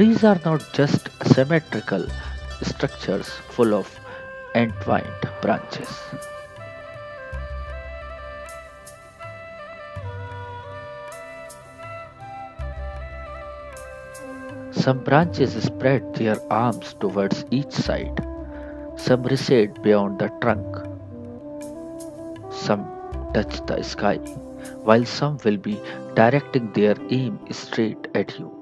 Trees are not just symmetrical structures full of entwined branches. Some branches spread their arms towards each side, some recede beyond the trunk, some touch the sky, while some will be directing their aim straight at you.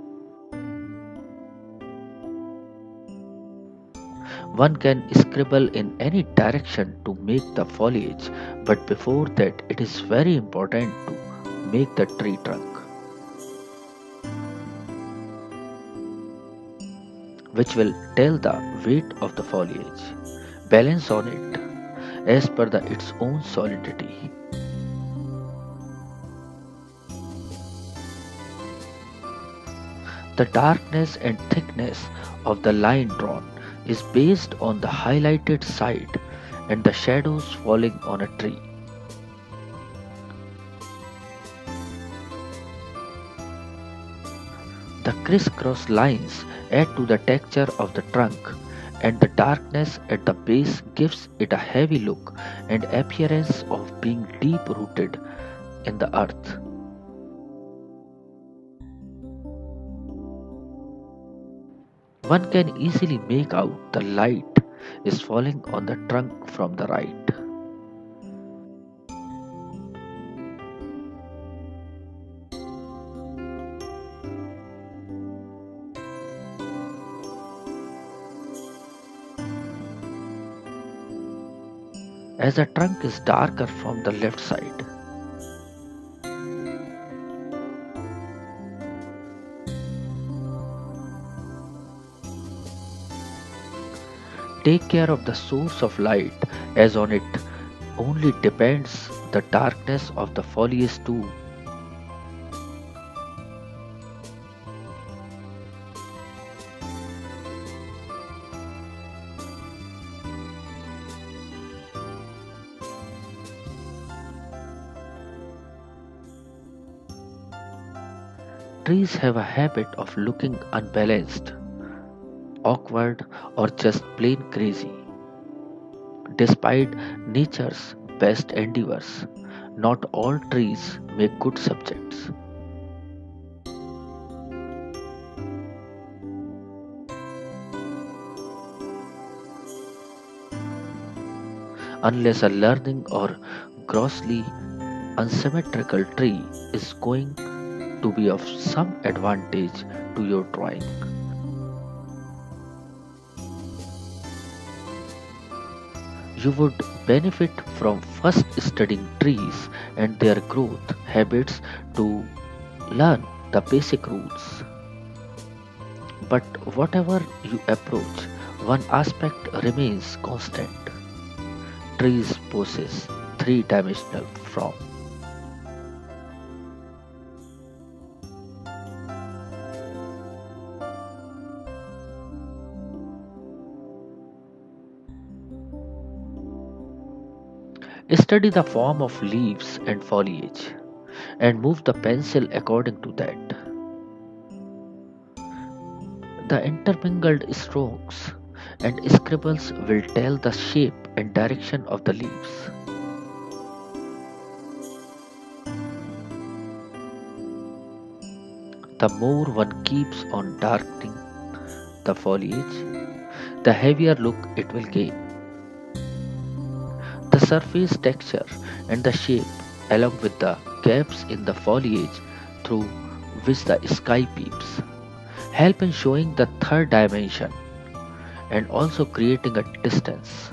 One can scribble in any direction to make the foliage, but before that, it is very important to make the tree trunk, which will tell the weight of the foliage, balance on it as per its own solidity. The darkness and thickness of the line drawn is based on the highlighted side and the shadows falling on a tree. The crisscross lines add to the texture of the trunk, and the darkness at the base gives it a heavy look and appearance of being deep rooted in the earth. One can easily make out the light is falling on the trunk from the right. As the trunk is darker from the left side. Take care of the source of light, as on it only depends the darkness of the foliage too. Trees have a habit of looking unbalanced, awkward, or just plain crazy. Despite nature's best endeavors, not all trees make good subjects. Unless a learning or grossly unsymmetrical tree is going to be of some advantage to your drawing. You would benefit from first studying trees and their growth habits to learn the basic rules. But whatever you approach, one aspect remains constant. Trees possess three-dimensional form. Study the form of leaves and foliage and move the pencil according to that. The intermingled strokes and scribbles will tell the shape and direction of the leaves. The more one keeps on darkening the foliage, the heavier look it will gain. The surface texture and the shape, along with the gaps in the foliage through which the sky peeps, help in showing the third dimension and also creating a distance.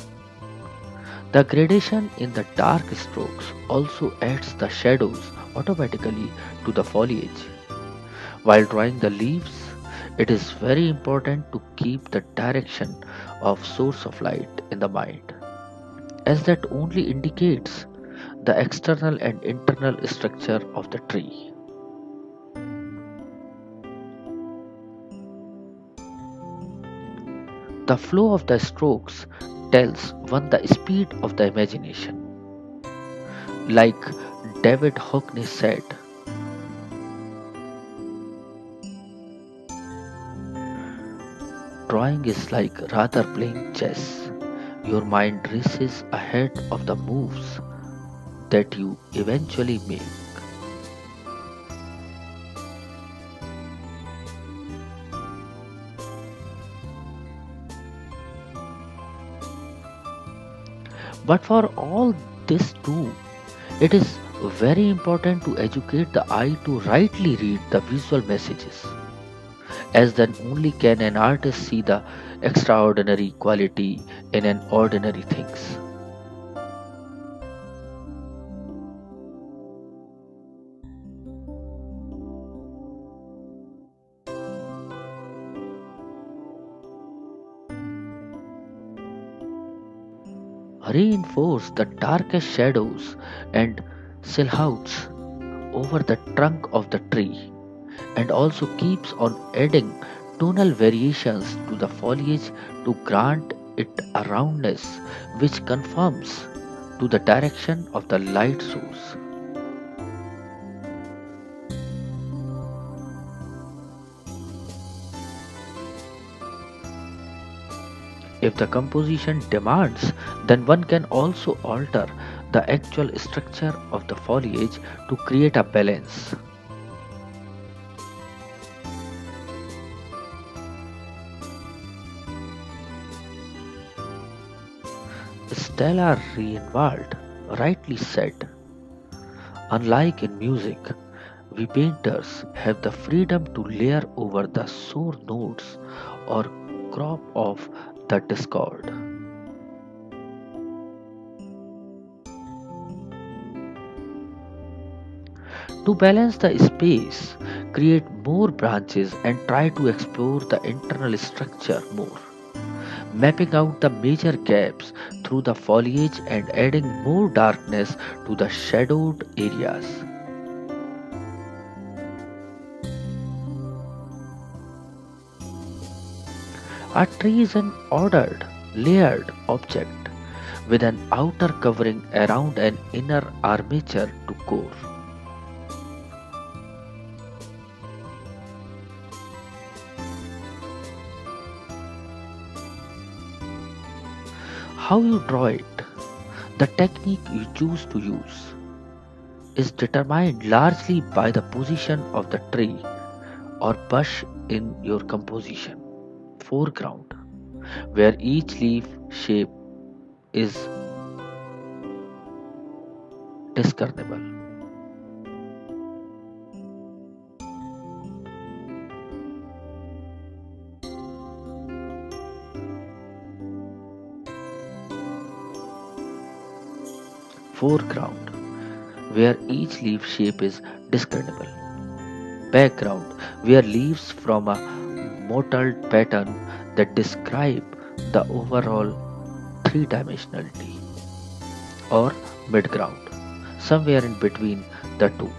The gradation in the dark strokes also adds the shadows automatically to the foliage. While drawing the leaves, it is very important to keep the direction of source of light in the mind, as that only indicates the external and internal structure of the tree. The flow of the strokes tells one the speed of the imagination. Like David Hockney said, drawing is like rather playing chess. Your mind races ahead of the moves that you eventually make. But for all this too, it is very important to educate the eye to rightly read the visual messages, as then only can an artist see the extraordinary quality in an ordinary things. Reinforce the darkest shadows and silhouettes over the trunk of the tree, and also keeps on adding tonal variations to the foliage to grant it a roundness which conforms to the direction of the light source. If the composition demands, then one can also alter the actual structure of the foliage to create a balance. Stella Reinwald rightly said, unlike in music, we painters have the freedom to layer over the sore notes or crop off the discord. To balance the space, create more branches and try to explore the internal structure more, mapping out the major gaps through the foliage and adding more darkness to the shadowed areas. A tree is an ordered, layered object with an outer covering around an inner armature to core. How you draw it, the technique you choose to use, is determined largely by the position of the tree or bush in your composition. Foreground, where each leaf shape is discernible. Foreground, where each leaf shape is discernible. Background, where leaves from a mottled pattern that describe the overall three-dimensionality. Or midground, somewhere in between the two.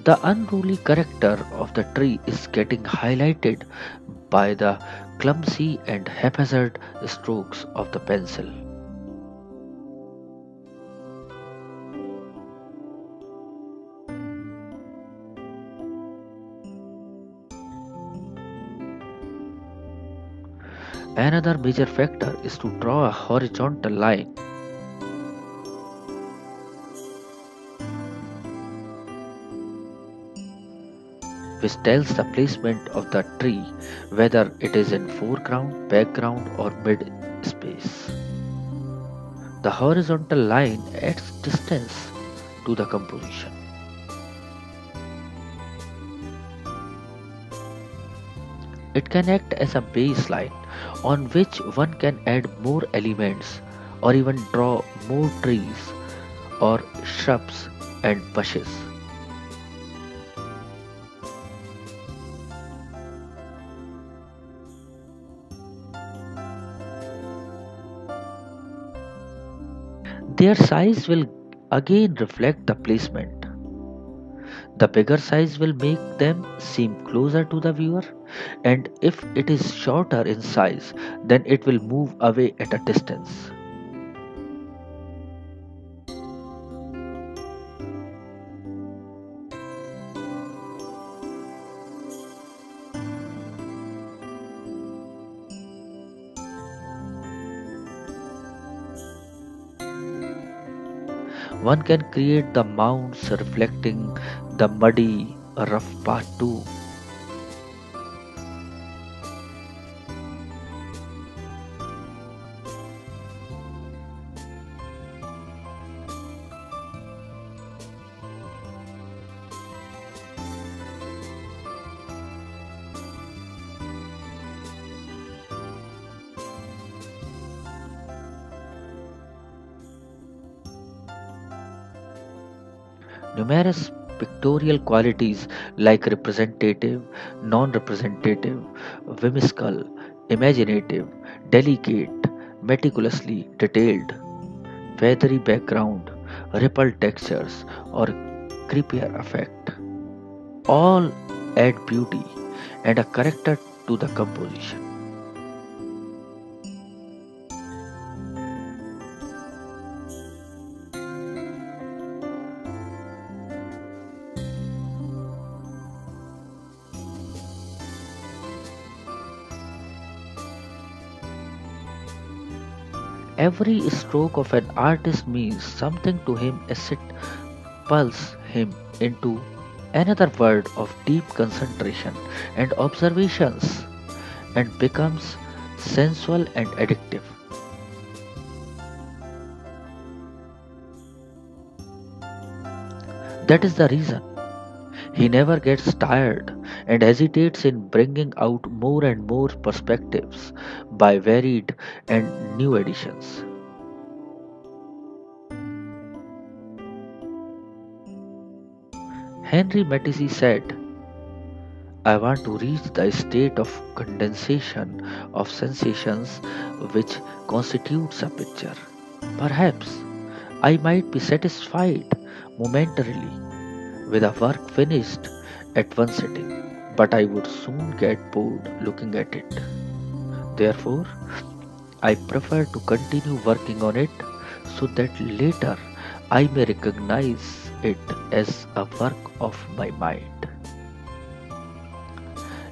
The unruly character of the tree is getting highlighted by the clumsy and haphazard strokes of the pencil. Another major factor is to draw a horizontal line which tells the placement of the tree, whether it is in foreground, background, or mid space. The horizontal line adds distance to the composition. It can act as a baseline on which one can add more elements or even draw more trees or shrubs and bushes. Their size will again reflect the placement. The bigger size will make them seem closer to the viewer, and if it is shorter in size, then it will move away at a distance. One can create the mounds reflecting the muddy, rough path too. Numerous pictorial qualities like representative, non representative, whimsical, imaginative, delicate, meticulously detailed, feathery background, rippled textures, or creepier effect all add beauty and a character to the composition. Every stroke of an artist means something to him as it pulls him into another world of deep concentration and observations and becomes sensual and addictive. That is the reason he never gets tired and hesitates in bringing out more and more perspectives by varied and new editions. Henry Matisse said, I want to reach the state of condensation of sensations which constitutes a picture. Perhaps I might be satisfied momentarily with a work finished at one sitting, but I would soon get bored looking at it. Therefore, I prefer to continue working on it so that later I may recognize it as a work of my mind.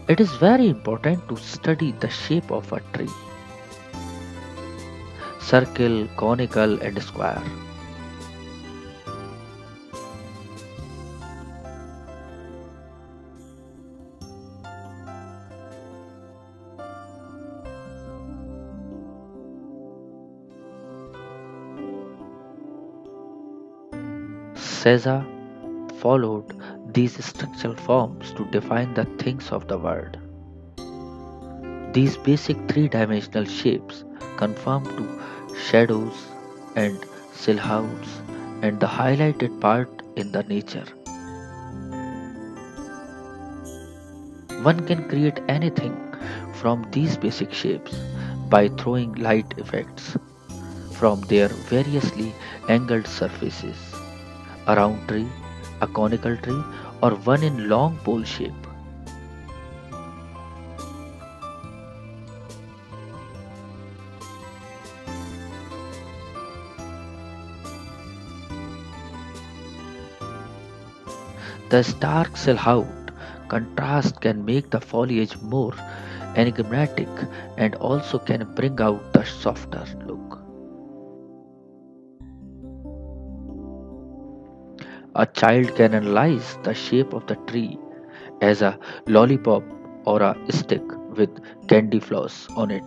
It is very important to study the shape of a tree circle, conical, and square. Caesar followed these structural forms to define the things of the world. These basic three-dimensional shapes conform to shadows and silhouettes and the highlighted part in the nature. One can create anything from these basic shapes by throwing light effects from their variously angled surfaces. A round tree, a conical tree, or one in long pole shape. The stark silhouette contrast can make the foliage more enigmatic and also can bring out the softer look. A child can analyze the shape of the tree as a lollipop or a stick with candy floss on it.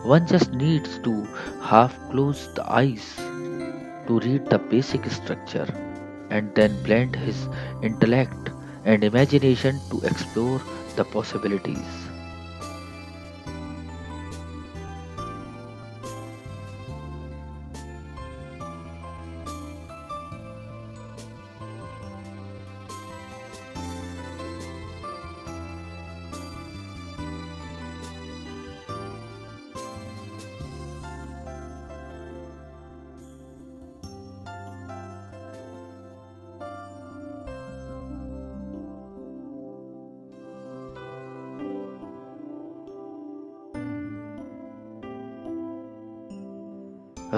One just needs to half close the eyes to read the basic structure and then blend his intellect and imagination to explore the possibilities.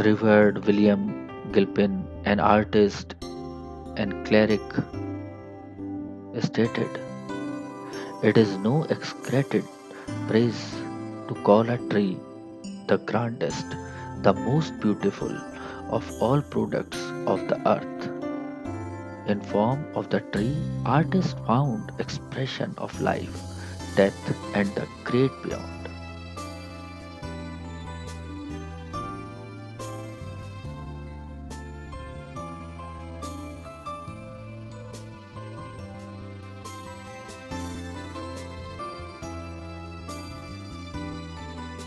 Revered William Gilpin, an artist and cleric, stated, "It is no exaggerated praise to call a tree the grandest, the most beautiful of all products of the earth. In form of the tree, artists found expression of life, death, and the great beyond."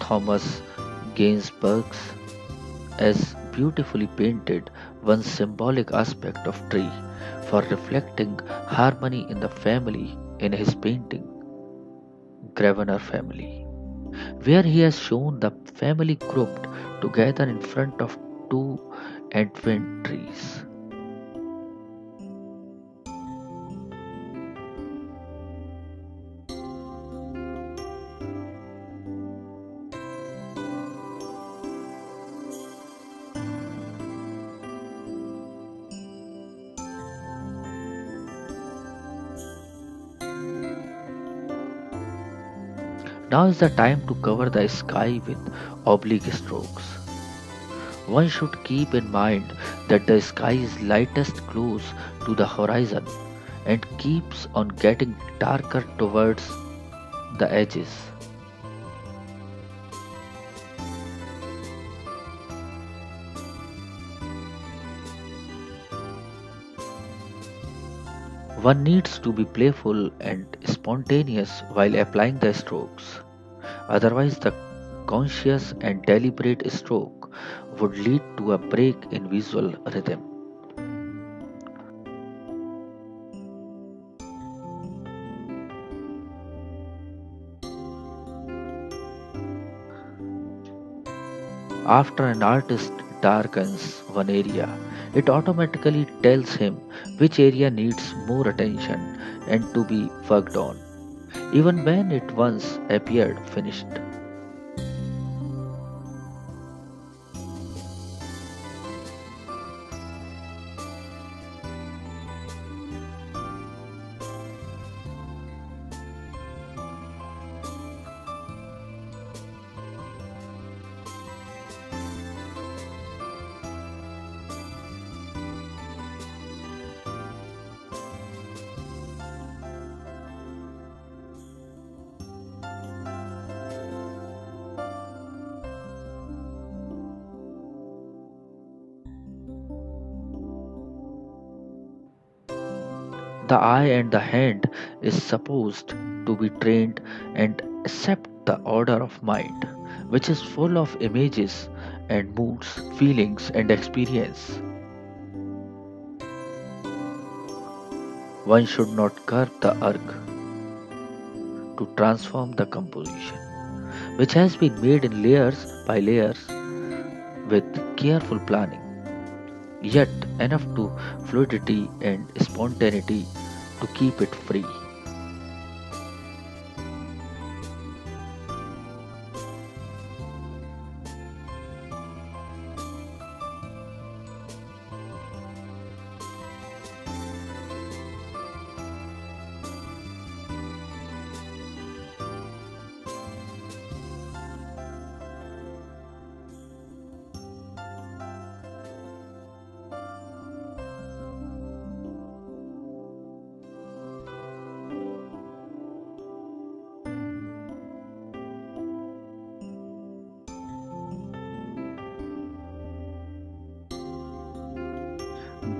Thomas Gainsbourg's as beautifully painted one symbolic aspect of tree for reflecting harmony in the family in his painting Grosvenor Family, where he has shown the family grouped together in front of two advent trees. Now is the time to cover the sky with oblique strokes. One should keep in mind that the sky is lightest close to the horizon and keeps on getting darker towards the edges. One needs to be playful and spontaneous while applying the strokes. Otherwise, the conscious and deliberate stroke would lead to a break in visual rhythm. After an artist darkens one area, it automatically tells him which area needs more attention and to be worked on, even when it once appeared finished. The eye and the hand is supposed to be trained and accept the order of mind, which is full of images and moods, feelings and experience. One should not curb the urge to transform the composition, which has been made in layers by layers with careful planning, yet enough to fluidity and spontaneity to keep it free.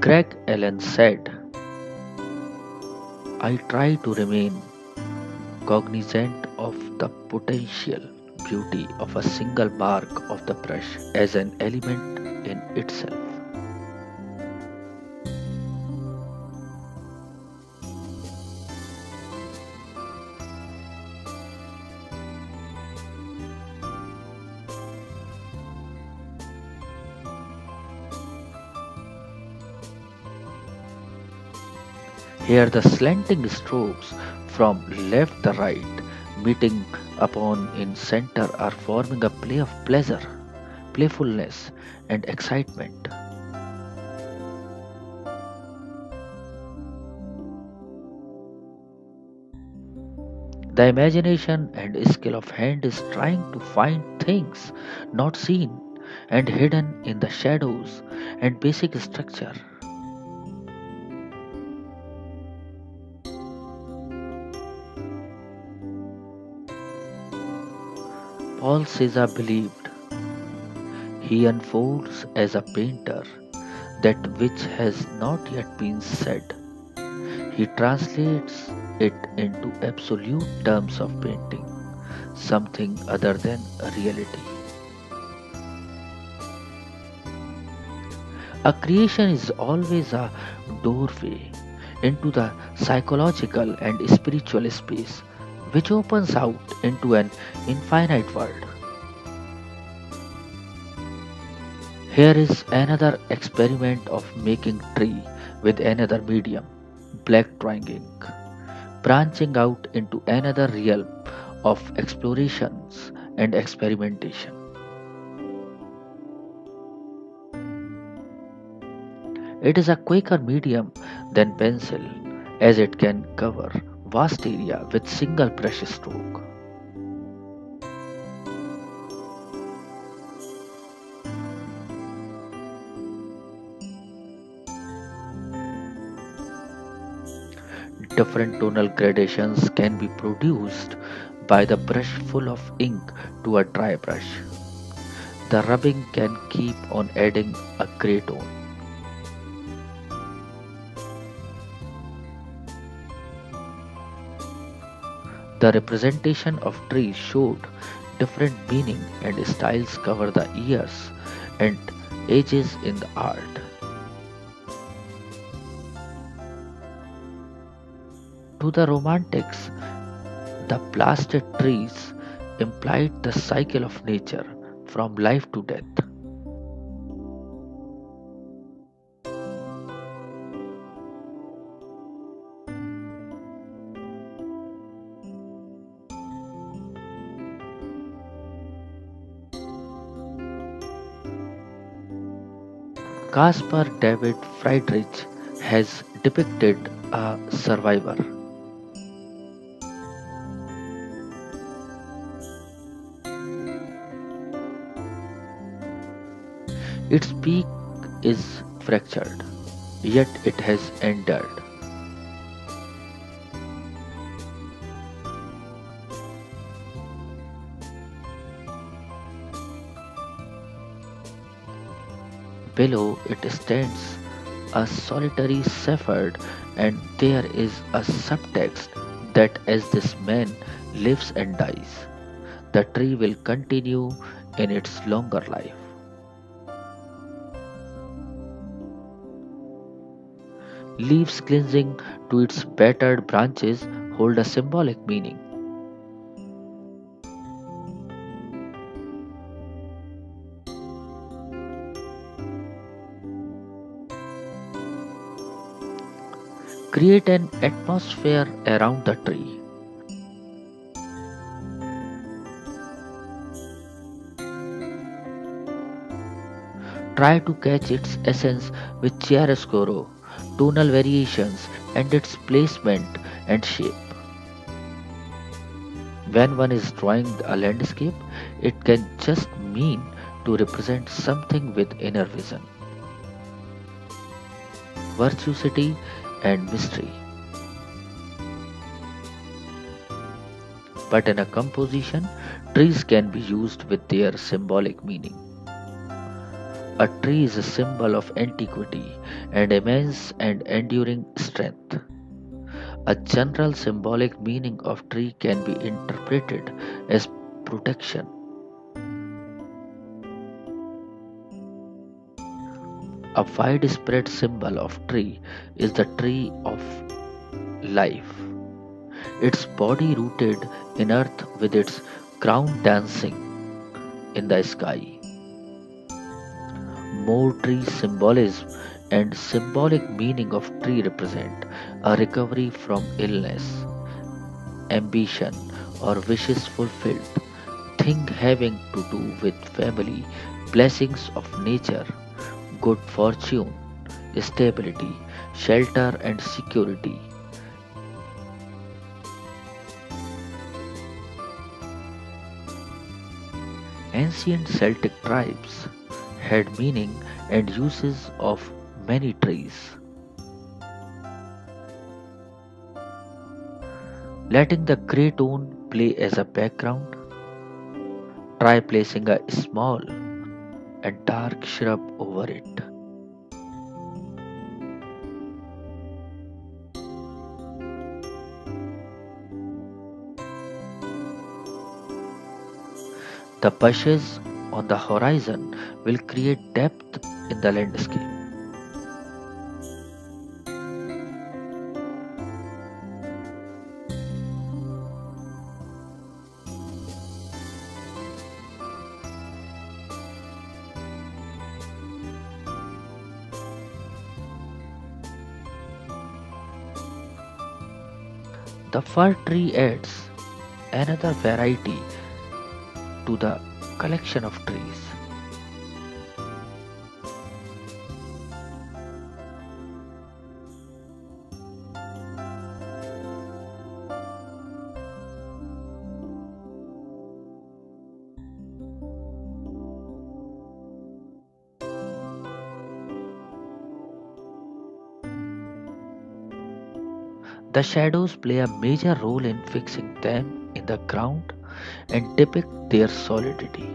Greg Allen said, "I try to remain cognizant of the potential beauty of a single mark of the brush as an element in itself." Here the slanting strokes from left to right meeting upon in center are forming a play of pleasure, playfulness, and excitement. The imagination and skill of hand is trying to find things not seen and hidden in the shadows and basic structure. Paul Caesar believed he unfolds as a painter that which has not yet been said. He translates it into absolute terms of painting, something other than a reality. A creation is always a doorway into the psychological and spiritual space which opens out into an infinite world. Here is another experiment of making tree with another medium, black drawing ink, branching out into another realm of explorations and experimentation. It is a quicker medium than pencil as it can cover vast area with single brush stroke. Different tonal gradations can be produced by the brush full of ink to a dry brush. The rubbing can keep on adding a grey tone. The representation of trees showed different meaning and styles cover the years and ages in the art. To the Romantics, the blasted trees implied the cycle of nature from life to death. Caspar David Friedrich has depicted a survivor. Its peak is fractured, yet it has endured. Below it stands a solitary shepherd, and there is a subtext that as this man lives and dies, the tree will continue in its longer life. Leaves clinging to its battered branches hold a symbolic meaning. Create an atmosphere around the tree. Try to catch its essence with chiaroscuro, tonal variations, and its placement and shape. When one is drawing a landscape, it can just mean to represent something with inner vision, virtuosity, and mystery. But in a composition, trees can be used with their symbolic meaning. A tree is a symbol of antiquity and immense and enduring strength. A general symbolic meaning of tree can be interpreted as protection. A widespread symbol of tree is the tree of life, its body rooted in earth with its crown dancing in the sky. More tree symbolism and symbolic meaning of tree represent a recovery from illness, ambition, or wishes fulfilled, thing having to do with family, blessings of nature, good fortune, stability, shelter, and security. Ancient Celtic tribes had meaning and uses of many trees. Letting the grey tone play as a background, try placing a small and dark shrub over it. The bushes on the horizon will create depth in the landscape. The fir tree adds another variety to the collection of trees. The shadows play a major role in fixing them in the ground and depict their solidity.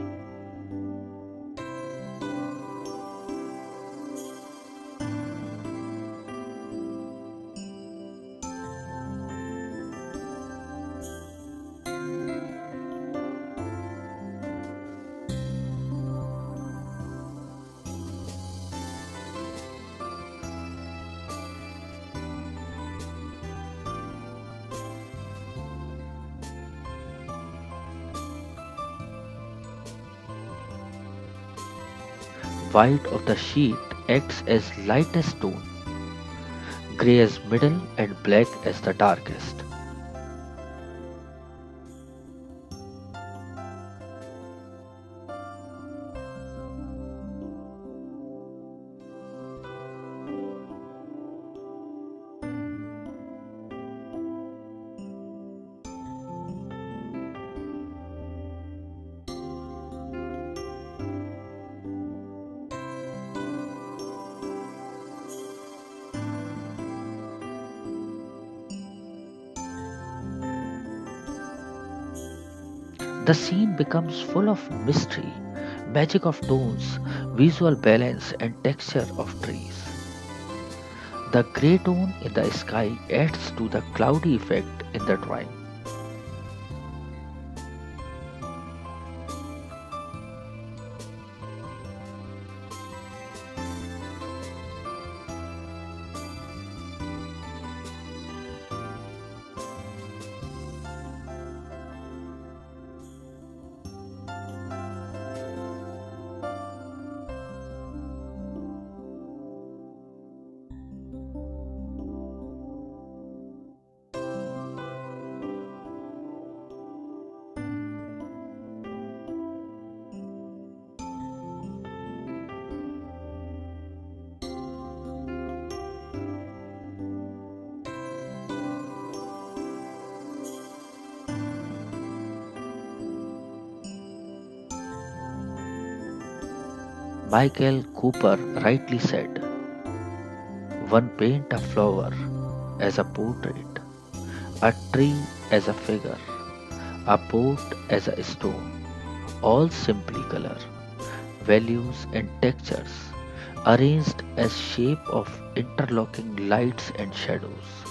White of the sheet acts as lightest tone, grey as middle, and black as the darkest. The scene becomes full of mystery, magic of tones, visual balance, and texture of trees. The grey tone in the sky adds to the cloudy effect in the drawing. Michael Cooper rightly said, one paint a flower as a portrait, a tree as a figure, a pot as a stone, all simply color, values and textures, arranged as shape of interlocking lights and shadows.